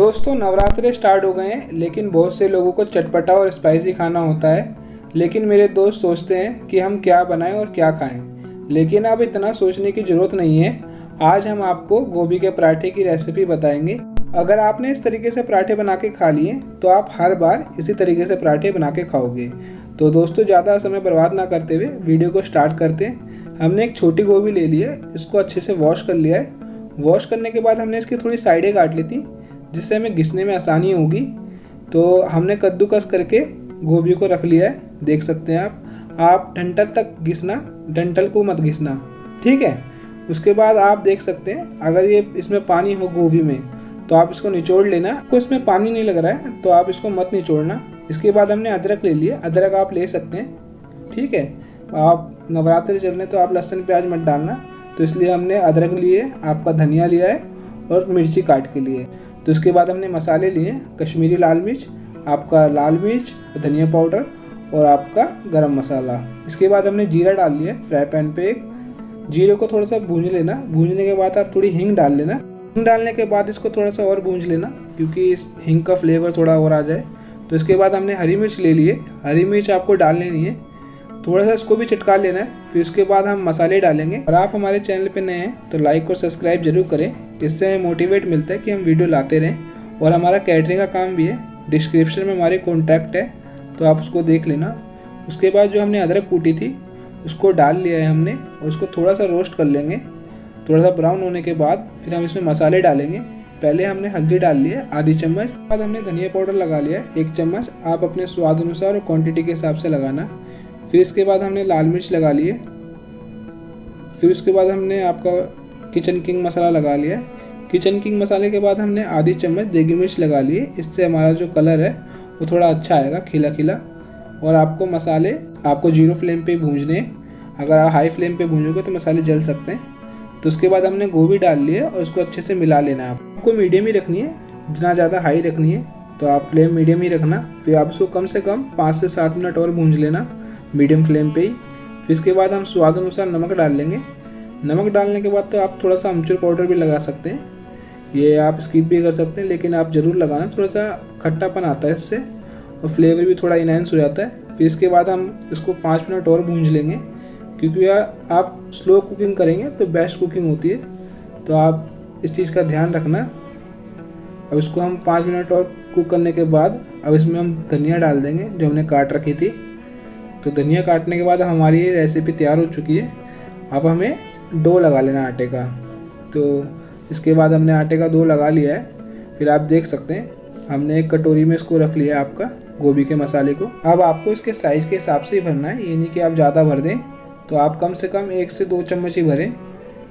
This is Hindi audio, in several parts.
दोस्तों नवरात्रे स्टार्ट हो गए हैं, लेकिन बहुत से लोगों को चटपटा और स्पाइसी खाना होता है। लेकिन मेरे दोस्त सोचते हैं कि हम क्या बनाएं और क्या खाएं। लेकिन अब इतना सोचने की ज़रूरत नहीं है। आज हम आपको गोभी के पराठे की रेसिपी बताएंगे। अगर आपने इस तरीके से पराठे बना के खा लिए तो आप हर बार इसी तरीके से पराठे बना के खाओगे। तो दोस्तों ज़्यादा समय बर्बाद ना करते हुए वीडियो को स्टार्ट करते हैं। हमने एक छोटी गोभी ले ली है, इसको अच्छे से वॉश कर लिया है। वॉश करने के बाद हमने इसकी थोड़ी साइडें काट ली थी, जिससे हमें घिसने में आसानी होगी। तो हमने कद्दूकस करके गोभी को रख लिया है, देख सकते हैं आप डंठल तक घिसना, डंठल को मत घिसना, ठीक है। उसके बाद आप देख सकते हैं अगर ये इसमें पानी हो गोभी में तो आप इसको निचोड़ लेना। आपको इसमें पानी नहीं लग रहा है तो आप इसको मत निचोड़ना। इसके बाद हमने अदरक ले लिया, अदरक आप ले सकते हैं, ठीक है। आप नवरात्रि चल रहे तो आप लहसुन प्याज मत डालना, तो इसलिए हमने अदरक लिए, आपका धनिया लिया है और मिर्ची काट के लिए। तो उसके बाद हमने मसाले लिए, कश्मीरी लाल मिर्च, आपका लाल मिर्च, धनिया पाउडर और आपका गरम मसाला। इसके बाद हमने जीरा डाल लिया फ्राई पैन पे एक। जीरे को थोड़ा सा भूंज लेना। भूंजने के बाद आप थोड़ी हींग डाल लेना। हींग डालने के बाद इसको थोड़ा सा और भूंज लेना, क्योंकि इस हींग का फ्लेवर थोड़ा और आ जाए। तो इसके बाद हमने हरी मिर्च ले लिए। हरी मिर्च आपको डालनी नहीं है, थोड़ा सा इसको भी चटका लेना है। फिर उसके बाद हम मसाले डालेंगे। और आप हमारे चैनल पे नए हैं तो लाइक और सब्सक्राइब जरूर करें, इससे हमें मोटिवेट मिलता है कि हम वीडियो लाते रहें। और हमारा कैटरिंग का काम भी है, डिस्क्रिप्शन में हमारे कॉन्टैक्ट है, तो आप उसको देख लेना। उसके बाद जो हमने अदरक कूटी थी उसको डाल लिया है हमने, और उसको थोड़ा सा रोस्ट कर लेंगे। थोड़ा सा ब्राउन होने के बाद फिर हम इसमें मसाले डालेंगे। पहले हमने हल्दी डाल ली है आधी चम्मच, बाद हमने धनिया पाउडर लगा लिया है 1 चम्मच। आप अपने स्वाद अनुसार और क्वांटिटी के हिसाब से लगाना। फिर इसके बाद हमने लाल मिर्च लगा ली है। फिर उसके बाद हमने आपका किचन किंग मसाला लगा लिया है। किचन किंग मसाले के बाद हमने आधी चम्मच देगी मिर्च लगा ली है। इससे हमारा जो कलर है वो थोड़ा अच्छा आएगा, खिला खिला। और आपको मसाले आपको 0 फ्लेम पे भूंजने हैं। अगर आप हाई फ्लेम पे भूंजोगे तो मसाले जल सकते हैं। तो उसके बाद हमने गोभी डाल ली है और उसको अच्छे से मिला लेना है। आपको मीडियम ही रखनी है, जितना ज़्यादा हाई रखनी है तो आप फ्लेम मीडियम ही रखना। फिर आप इसको कम से कम 5 से 7 मिनट और भूंज लेना मीडियम फ्लेम पे ही। फिर इसके बाद हम स्वाद अनुसार नमक डाल लेंगे। नमक डालने के बाद तो आप थोड़ा सा अमचूर पाउडर भी लगा सकते हैं, ये आप स्किप भी कर सकते हैं, लेकिन आप ज़रूर लगाना, थोड़ा सा खट्टापन आता है इससे और फ्लेवर भी थोड़ा इनहेंस हो जाता है। फिर इसके बाद हम इसको 5 मिनट और भूंज लेंगे, क्योंकि आप स्लो कुकिंग करेंगे तो बेस्ट कुकिंग होती है। तो आप इस चीज़ का ध्यान रखना। अब इसको हम 5 मिनट और कुक करने के बाद अब इसमें हम धनिया डाल देंगे जो हमने काट रखी थी। तो धनिया काटने के बाद हमारी ये रेसिपी तैयार हो चुकी है। अब हमें डो लगा लेना आटे का। तो इसके बाद हमने आटे का डो लगा लिया है। फिर आप देख सकते हैं हमने एक कटोरी में इसको रख लिया है आपका गोभी के मसाले को। अब आपको इसके साइज़ के हिसाब से ही भरना है, ये नहीं कि आप ज़्यादा भर दें। तो आप कम से कम 1 से 2 चम्मच ही भरें,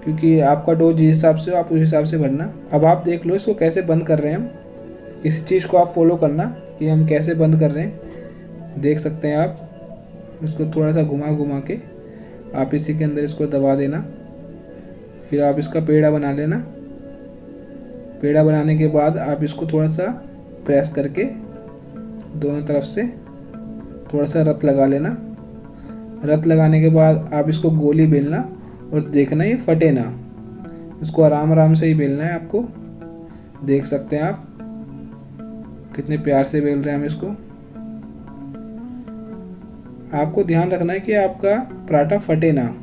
क्योंकि आपका डो जिस हिसाब से हो आप उस हिसाब से भरना। अब आप देख लो इसको कैसे बंद कर रहे हैं हम। इसी चीज़ को आप फॉलो करना कि हम कैसे बंद कर रहे हैं। देख सकते हैं आप, इसको थोड़ा सा घुमा घुमा के आप इसी के अंदर इसको दबा देना। फिर आप इसका पेड़ा बना लेना। पेड़ा बनाने के बाद आप इसको थोड़ा सा प्रेस करके दोनों तरफ से थोड़ा सा रत लगा लेना। रत लगाने के बाद आप इसको गोली बेलना और देखना ये फटे ना। इसको आराम आराम से ही बेलना है आपको। देख सकते हैं आप कितने प्यार से बेल रहे हैं हम इसको। आपको ध्यान रखना है कि आपका पराठा फटे ना।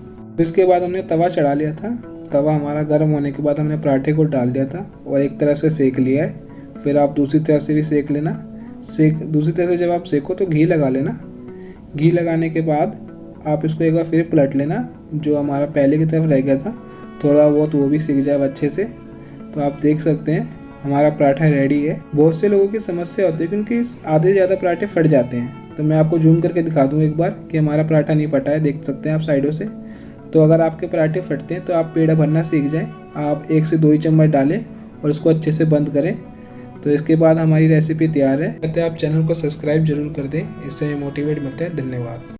इसके बाद हमने तवा चढ़ा लिया था। तवा हमारा गर्म होने के बाद हमने पराठे को डाल दिया था और एक तरफ से सेक लिया है। फिर आप दूसरी तरफ से भी सेक लेना। दूसरी तरफ से जब आप सेको तो घी लगा लेना। घी लगाने के बाद आप इसको एक बार फिर पलट लेना। जो हमारा पहले की तरफ रह गया था थोड़ा बहुत वो भी सीख जाए अच्छे से। तो आप देख सकते हैं हमारा पराठा रेडी है। बहुत से लोगों की समस्या होती है क्योंकि आधे ज़्यादा पराठे फट जाते हैं। तो मैं आपको जूम करके दिखा दूं एक बार कि हमारा पराठा नहीं फटा है, देख सकते हैं आप साइडों से। तो अगर आपके पराठे फटते हैं तो आप पेड़ा भरना सीख जाएं। आप 1 से 2 ही चम्मच डालें और उसको अच्छे से बंद करें। तो इसके बाद हमारी रेसिपी तैयार है। कहते हैं आप चैनल को सब्सक्राइब जरूर कर दें, इससे हमें मोटिवेट मिलता है। धन्यवाद।